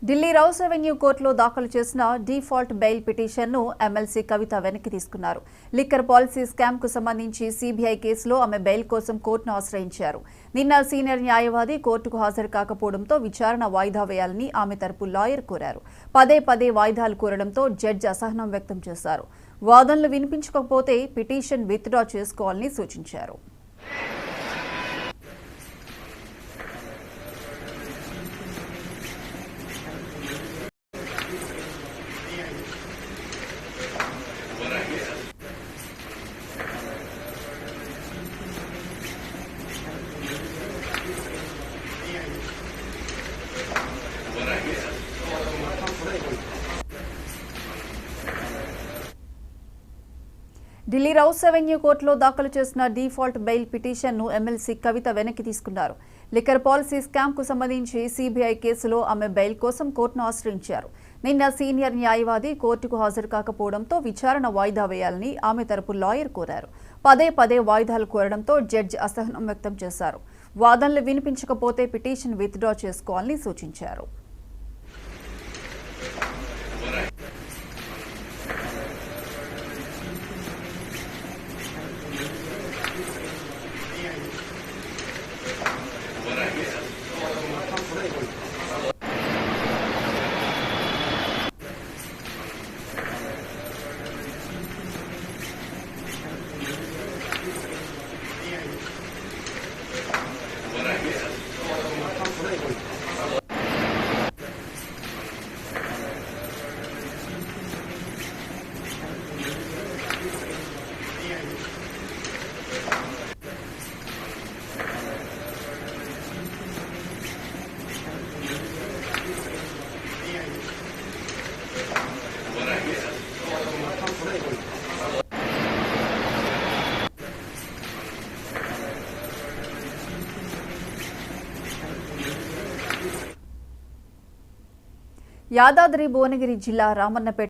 Delhi rows avenue కోర్టులో దాఖలు చేసిన డిఫాల్ట్ బెయిల్ పిటిషన్ను ఎమ్మెల్సీ కవిత వెనక్కి తీసుకున్నారు. లిక్కర్ పాలసీ స్కామ్కు సంబంధించి సీబీఐ కేసులో ఆమె బెయిల్ కోసం కోర్టును ఆశ్రయించారు. నిన్న సీనియర్ న్యాయవాది కోర్టుకు హాజరు కాకపోవడంతో విచారణ వాయిదా వేయాలని ఆమె తరపు లాయర్ కోరారు. పదే వాయిదాలు కోరడంతో జడ్జి అసహనం వ్యక్తం చేశారు. వాదనలు వినిపించకపోతే పిటిషన్ విత్డ్రా చేసుకోవాలని సూచించారు. ఢిల్లీ రౌస్ అవెన్యూ కోర్టులో దాఖలు చేసిన డిఫాల్ట్ బెయిల్ పిటిషన్ను ఎమ్మెల్సీ కవిత వెనక్కి తీసుకున్నారు. లిక్కర్ పాలసీ స్కామ్కు సంబంధించి సీబీఐ కేసులో ఆమె బెయిల్ కోసం కోర్టును ఆశ్రయించారు. నిన్న సీనియర్ న్యాయవాది కోర్టుకు హాజరు కాకపోవడంతో విచారణ వాయిదా వేయాలని ఆమె తరపు లాయర్ కోరారు. పదే వాయిదాలు కోరడంతో జడ్జి అసహనం వ్యక్తం చేశారు. వాదనలు వినిపించకపోతే పిటిషన్ విత్డ్రా చేసుకోవాలని సూచించారు. యాదాద్రి భువనగిరి జిల్లా రామన్నపేట